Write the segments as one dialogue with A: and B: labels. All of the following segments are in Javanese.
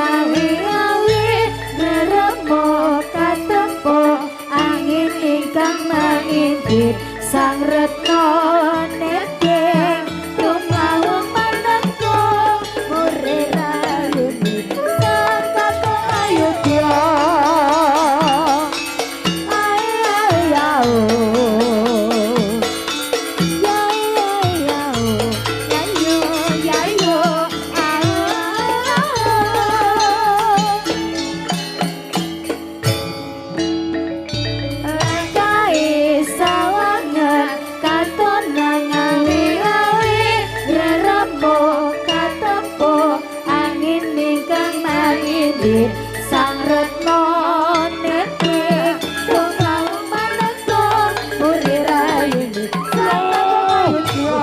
A: awi-awi ngeremo katempo angin ingkang mengintip sang retno neteng tumawung manengko murir ayuni sang kakung ayudya sang retno neteng tumawung manengko murir ayuni sang kakung ayudya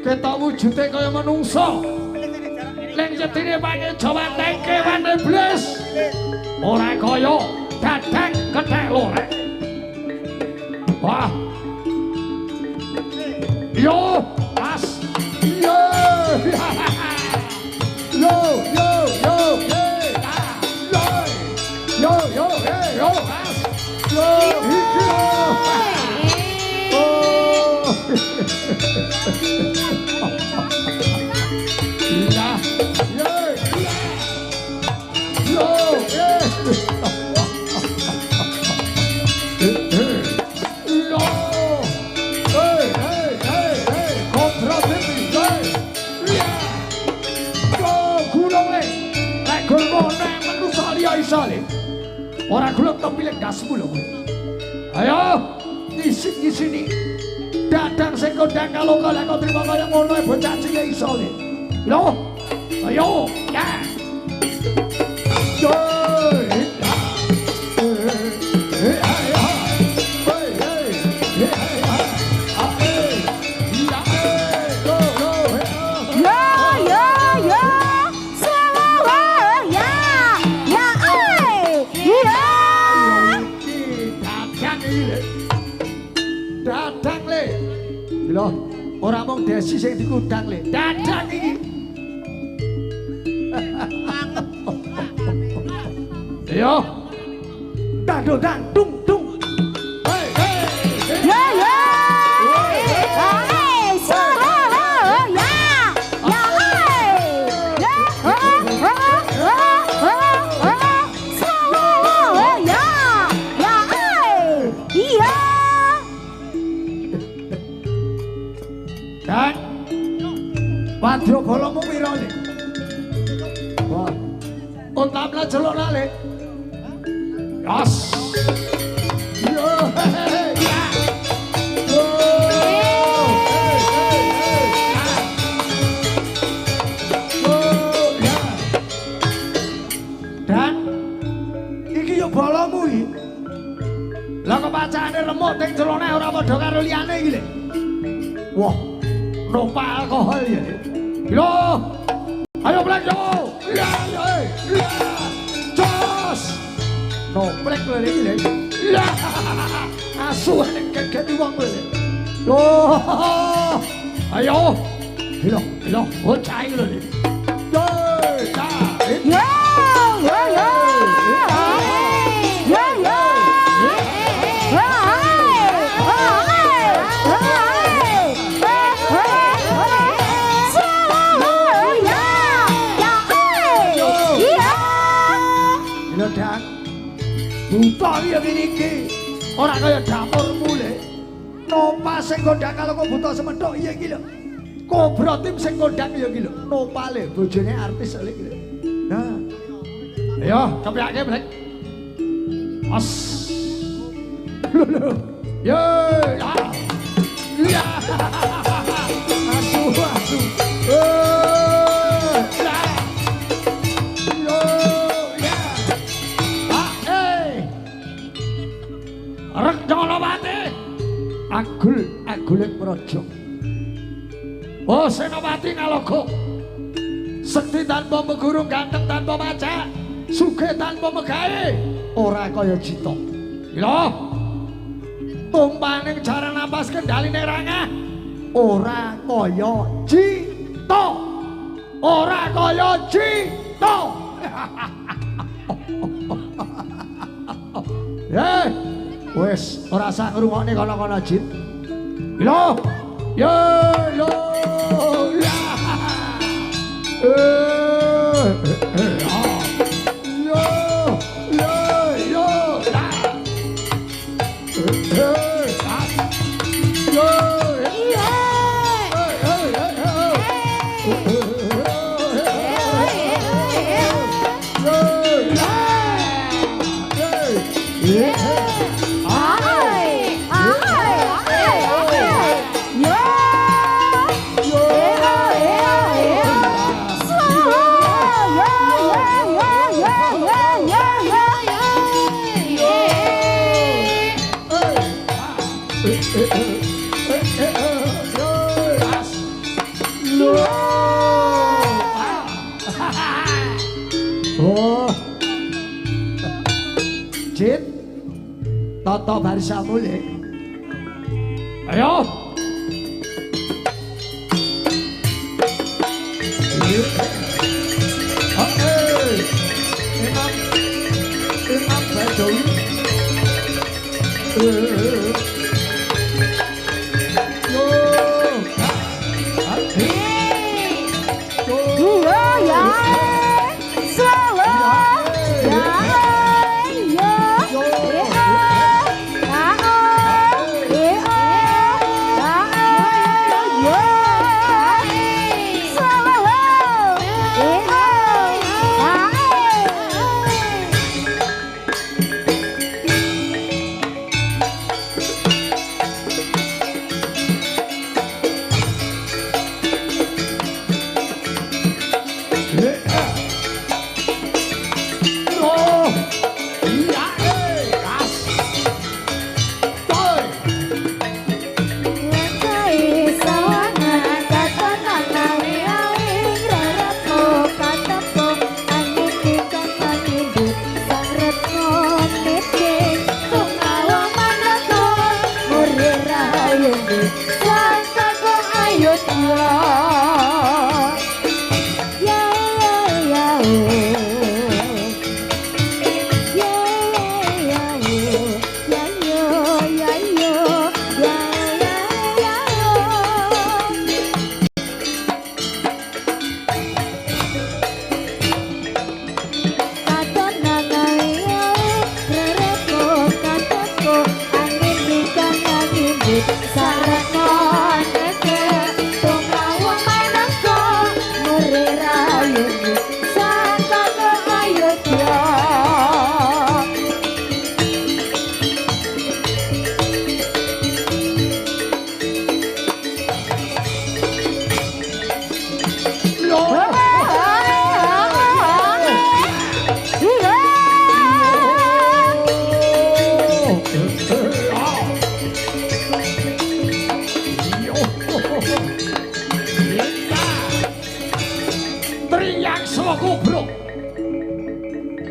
B: ketok wujude kaya manungsa ning jetine pakai Jawa tengke wane blas ora kaya dadang kethek lorek wah yo pas yo yo yo yo yo yo yo pas yo ora gelem to pilih gasmu lho kowe. Ayo di sini. Dadang sing kondang kalau kalian kau terima kaya ngono bocah cilik iso le. Lho. Ayo, ya. Yo. Loh, ora mung desi sing dikundang le. Dadang iki. Yo. Dang dang dung dung. Hei hei.
A: Ya ya. Hei, solo ya. Ya hei. Ya. Solo ya. Ya hei. Iya.
B: Dan wadya golomu pira le? Wah. Untamla jelokna le. Yos. Yo. Ya. Dan iki yo bolomu iki. Lah kok pacane remuk ning jelone ora padha karo liyane iki le. Wah. Nopa alkohol ya. Yo. Ayo belanja. Ya, ya. Jos. Noplek lho iki. Ya. Asu nek kek wong lho. Oh. Ayo. Hilo, bocah iki lho. Yo, ta.
A: Yo, yo, yo. Yo, yo.
B: Buta ya iki. Ora kaya dapurmu le. Nopa sing kondang kalau kok buta semethuk iya iki lho. Kobra tim sing kondang ya iki lho. Nopa le bojone artis lho iki lho. Nah. Ayo, kepiake brek. As. Lho. Yo, ya. Ya. Asu. Rek jono bate. Aguling praja. Oh Senopati Ngaloka. Sekti tanpa megurung, ganteng tanpa maca, sugih tanpa megawe, ora kaya Jita. Lho. Tumpaning jaran napas kendaline rangah, ora kaya Jita. Ora kaya Jita. Wes ora sak ngrungokne kana-kana Jit. Lho. Yo yo la. Jit, toto barisamu le. Ayo. Imam Badawi.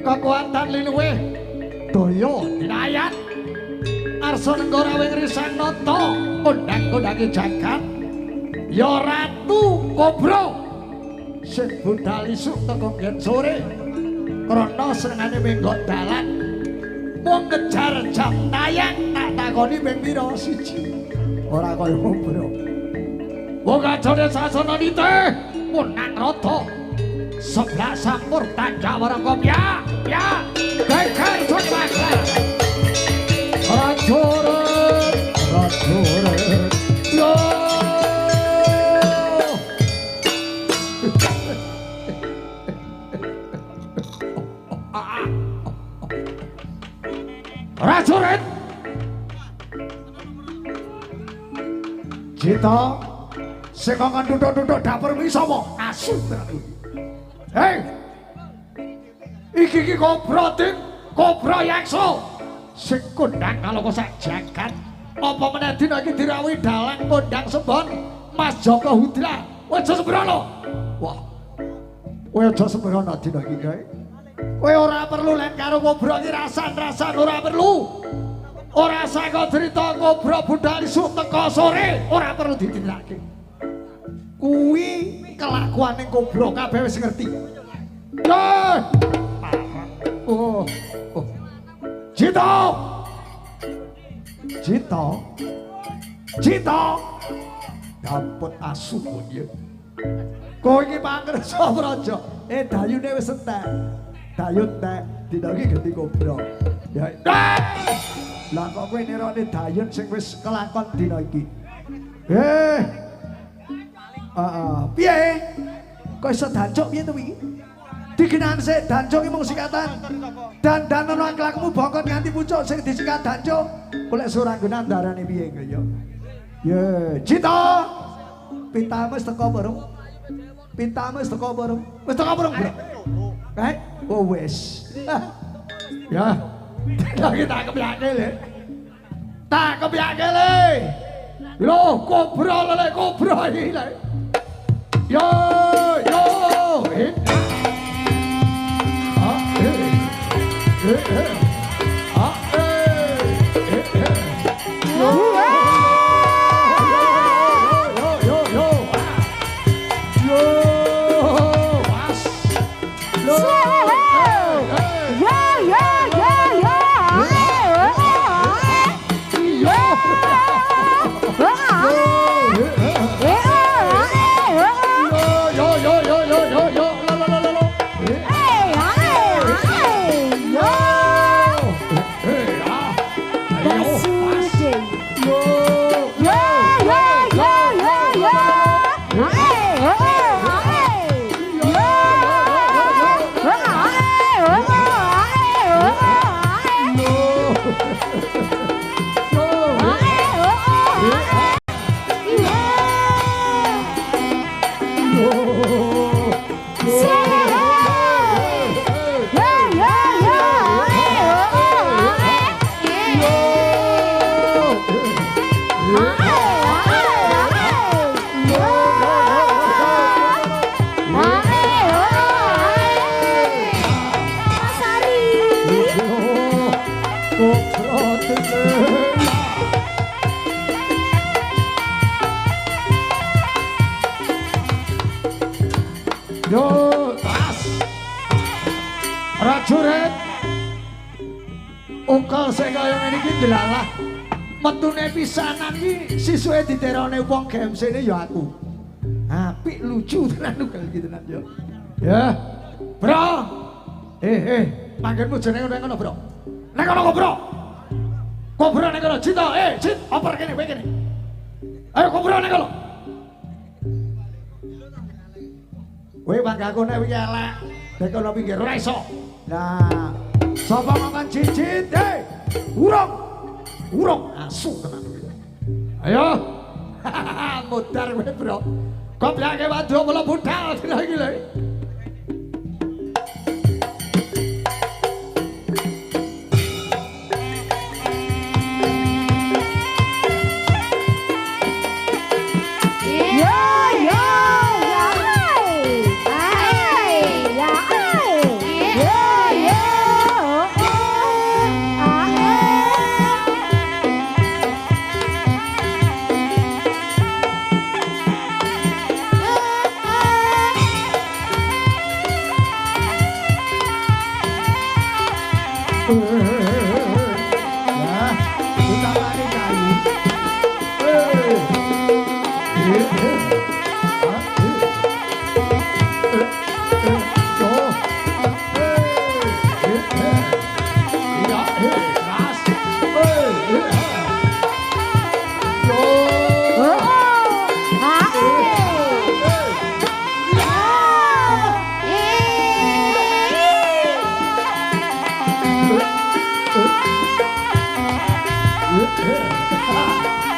B: Kekuatan linuwe daya dinayat arsa nenggara wing risang nata kondang-kondange jagat ya Ratu Kobra sing budal isuk teko ngen sore krana senengane menggok dalan mung kejar jam tayang tak takoni ping pira siji ora kaya Kobra wong kajane sasana nite munang rata sebelah sampur tanjawarangkop ya geger jodhbakar prajurit yo prajurit Jita sing kongkon tutuk-tutuk dapur mi sapa asu hei iki Kobra Tim Kobra Yaksa sing kondang kaloka sak jagat Apa meneh dina iki dirawuhi dalang kondang sembon Mas Joko Hudra. Kowe aja sembrono. Wah. Kowe aja sembrono dina iki kae. Kowe ora perlu len karo ngobrol iki rasan-rasan ora perlu. Ora saka cerita ngobrol budal isu teko sore ora perlu ditindakake. Kuwi kelakuane ngobrol kabeh wis ngerti. Yo. Oh. Cito. Cito. Cito. Dapat asu kok ya. Kowe iki pangersa praja. Dayune wis entek. Dayun entek, dina iki ganti ngobrol. Ya. Lah kok kowe nerone dayun sing wis kelakon dina iki. Piye? Kok iso dancuk piye to iki? Digenan sik dancuk iki mung sikatan. Dandan ana kelakmu bongkot nganti pucuk sing disikat dancuk. Golek suranggenan darane piye kaya. Ya, Cita. Pintamu wis teko bareng. Pintamu wis teko bareng. Wis teko bareng, Bro. Oh wis. Ya. Lagi tak kepiake le. Tak kepiake le. Lho, kobra le, kobra iki le. Yo, yo. Prajurit ungkal sing kaya ngene iki delalah metune pisanan iki sisuke diterone wong gemsene ya aku apik lucu tenan ungkal iki tenan ya ya bro manggenmu jenenge nek ngono bro nek ngono bro kobra nek ngono Cita Cit oper kene kowe kene ayo kobra nek ngono kowe banggaku nek iki elek nek ono pinggir ora iso. Nah, sapa ngomong cicit? Urung asu tenan kowe. Ayo. Mudar kowe, Bro. Koblake wadro mula budal dina iki lho.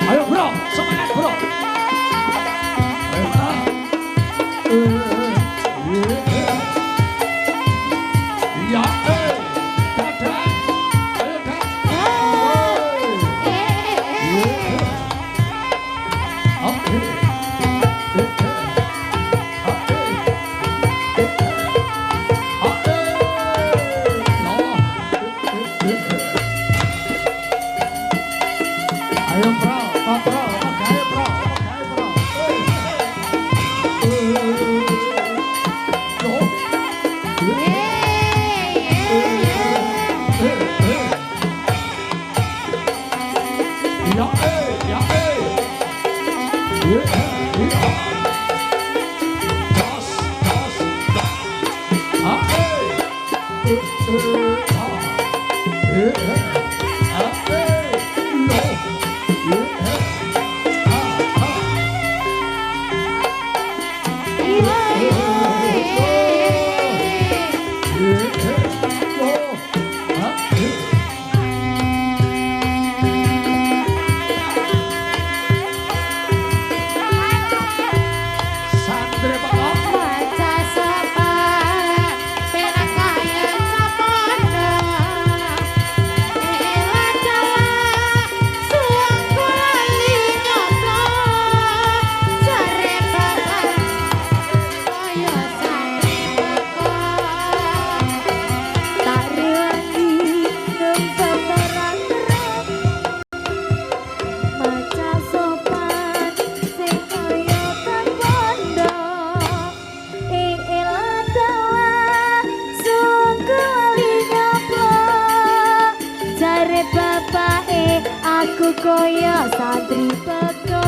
B: Ayo bro, semangat bro. Ya, dadah. Ayo dadah.
A: Koyo santri teko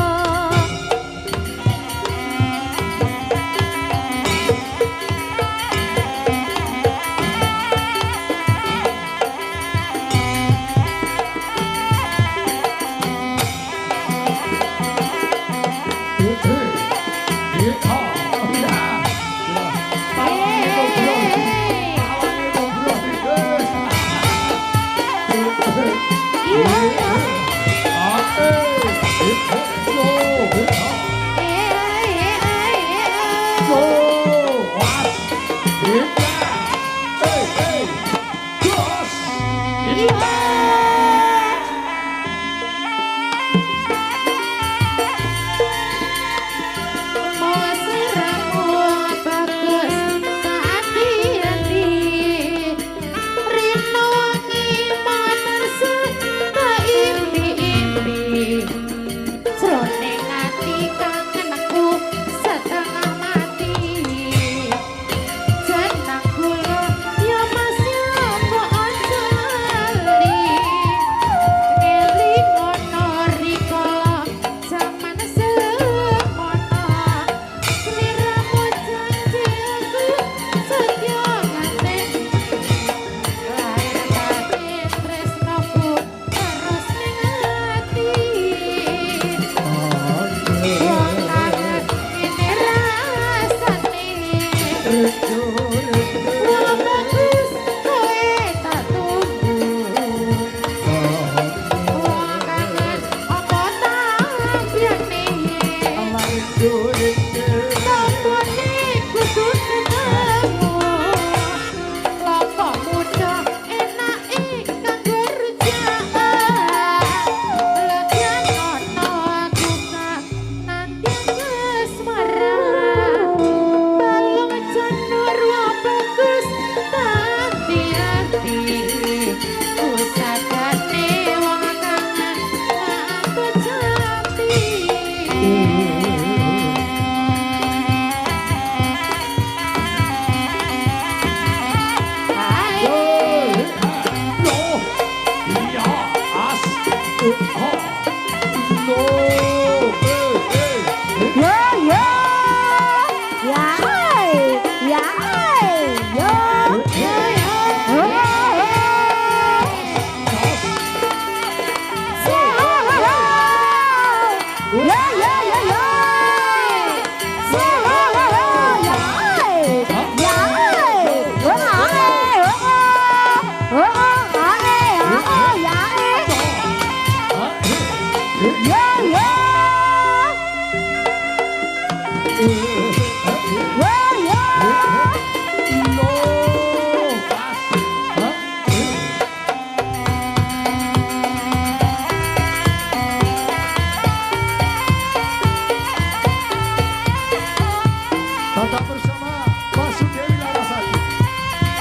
B: Tetap bersama Basudewi Larasati.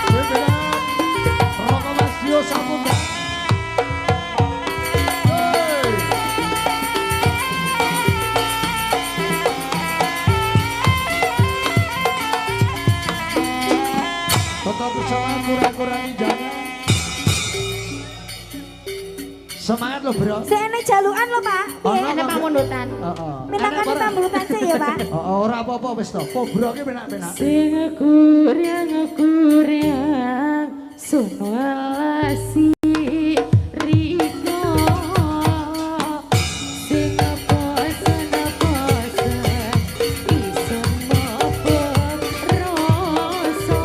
B: Pimpinan Rokomas Semangat lo, Bro.
C: Saya enek jalukan lho, Pak.
B: Ono
C: Nggih.
A: Ada pamulutan.
B: Heeh.
C: Minangkani
B: Enak, Bro.
C: pambulutan sih ya, Pak.
B: Ora apa-apa wis to. Pobro ki penak-penak.
A: Sing kurang sun walasi riko sing posen iso mopo rasa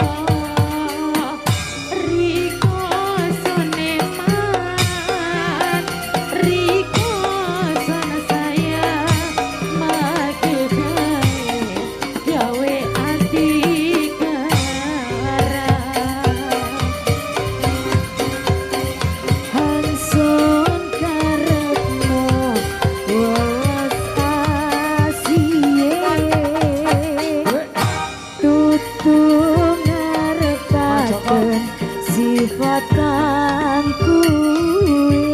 A: riko soneman riko son saya make gawe ati Hanson karepno welas asiye tutu ngarepaken sifatan kuwe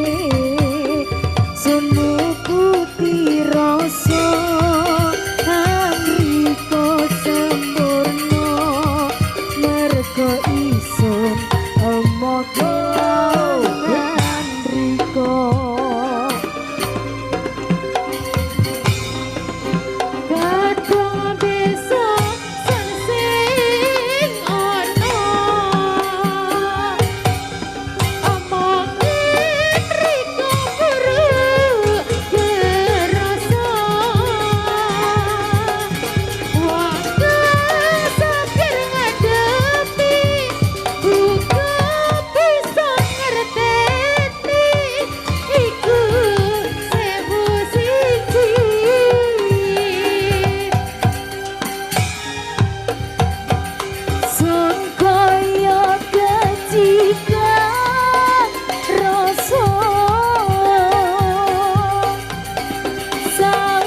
A: sumukuti rasa amriko sempurna mergo isun omoke Riko kadang bisa sensing ono omongin Riko guru kerasa waktu sakir ngadepi buka bisa ngerteni iku sewu siji sun kaya kejikan rasa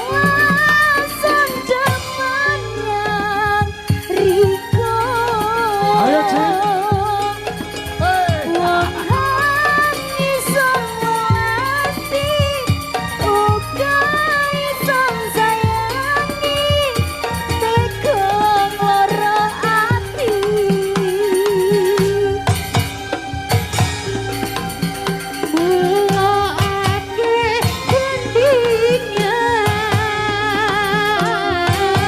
A: sawasan jaman yang Riko
B: Ayo, Cik. Hei.
C: wong iso ngelati uga iso sayangi tekong lara ati mulake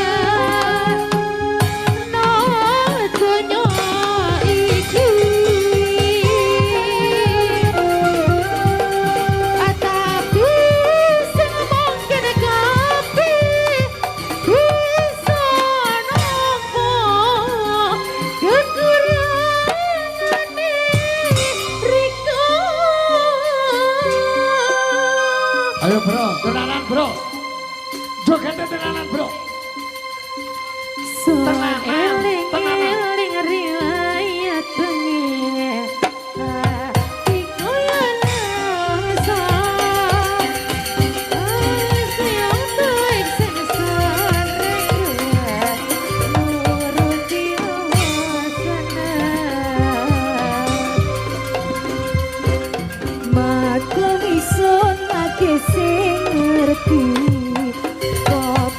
C: gendingan no donya iki tapi sing mungkin kabeh bisa nampa kekurangane Riko
B: Ayo, Bro. Tenanan, Bro. Jogetnya tenanan, Bro.
A: Tenanan,
C: eling
B: tenanan.
C: eling riwayat bengi Riko yang nasa siang tuik sing sareng nuruti wasana maklum isun lagi sing ngerti kok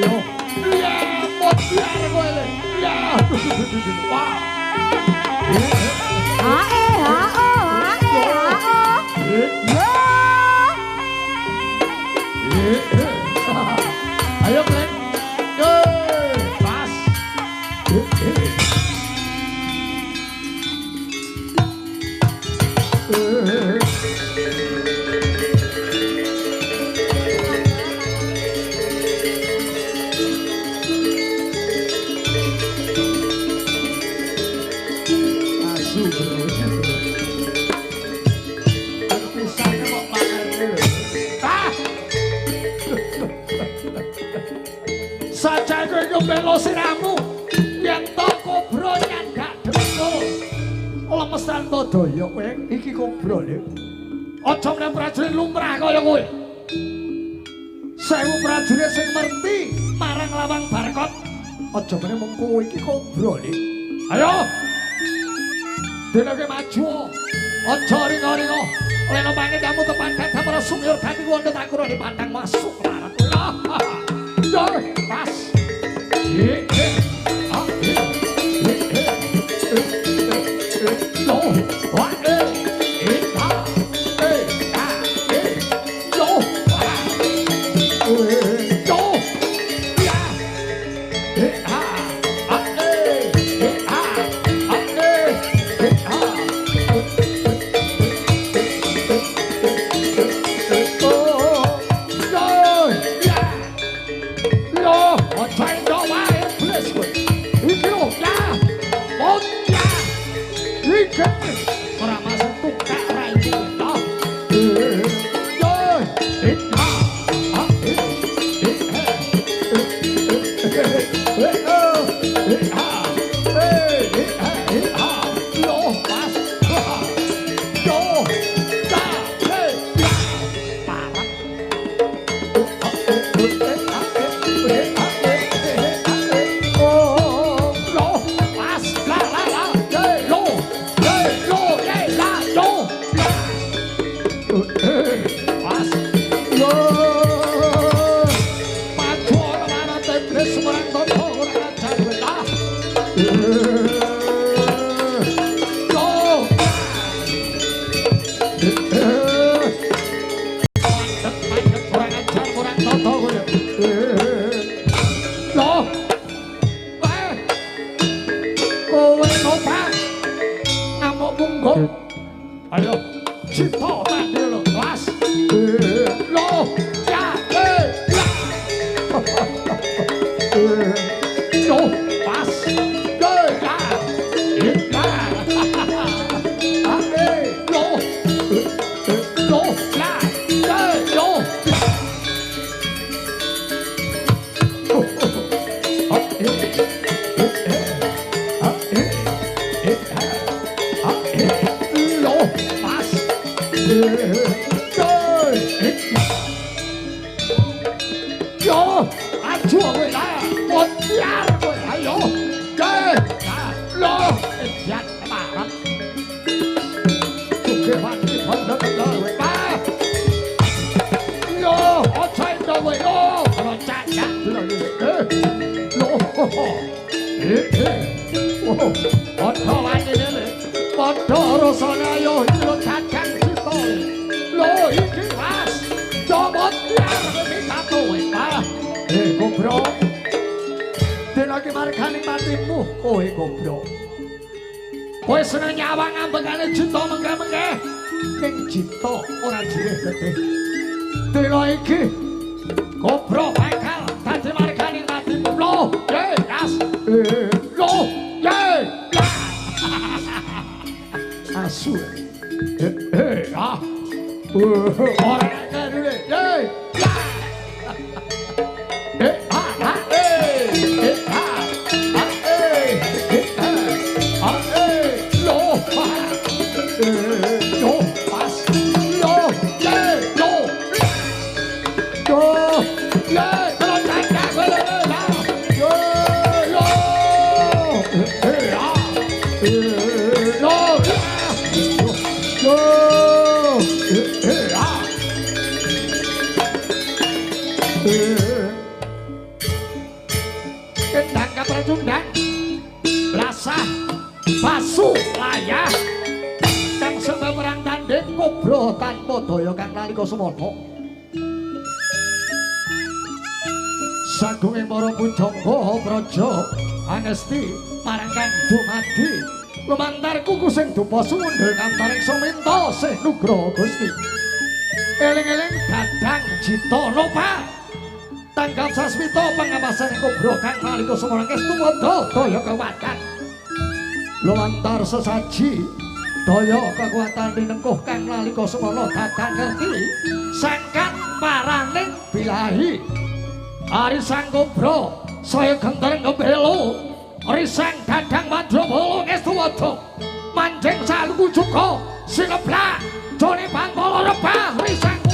B: Ayo. Ya, mutiar kowe le. Ya. Wah.
A: Ae,
B: Ayo, Blek. Pas. Asu bro. Pisahnya kok makan dulu. Ah! Saja kowe iku belo siramu yen to kobra nyandak dengkul. Lemesan to daya kowe iki kobra lho. Aja meneh prajurit lumrah kaya kowe. 1000 prajurit sing ngerti marang lawang barkot. Aja meneh mung kowe iki kobra lho. Ayo. Dene maju. Aja ringo-ringo. Leno mangke kamu tepan dadam ora sumyur dadi wonten tak kura dipandang masuk larat. Yo, pas. Ora masuk tukak ra iki to. Ayo, cipta tadi lo, kelas. Lo, ya, ya. Lo, pas. Ya, ya. Lo, lo, ya, ya, lo. Yo, acu kowe lah, mutiar kowe ayo. Lo, jan marang. Suke pati pondok kowe. Yo, aja endo kowe lo, loncat. Lo. Padha wani dene. Padha rasane ayo iki loncat cipta. Lo iki pas. Comot tiar iki satu kowe. Kobra. Dene iki margane matimu kowe kobra. Kowe seneng nyawang ambekane cipta mengke-mengke. Ning cipta ora jireh getih. Dene iki kobra bakal dadi margane matimu. Lo, yes. Lo, asu. Ora kadule. kendang kapracundang blasah basu layah kang sembah perang tanding kobra tanpa daya kang nalika semana sagunging para pujangga praja angesti marang kang dumadi lumantar kuku sing dupa sumundhul kantaring suminta sih nugra Gusti eling-eling dadang jita nopa tanggap sasmita pangawasan kobra kang nalika semana kestu daya kekuatan lumantar sesaji daya kekuatan dinengkuh kang nalika semana dadang ngerti sangkat paraning bilahi Arisang kobra saya gentar ngebelo Arisang dadang madrabala ngestuwada manjing saluku juga sineblak jone pantala rebah Arisang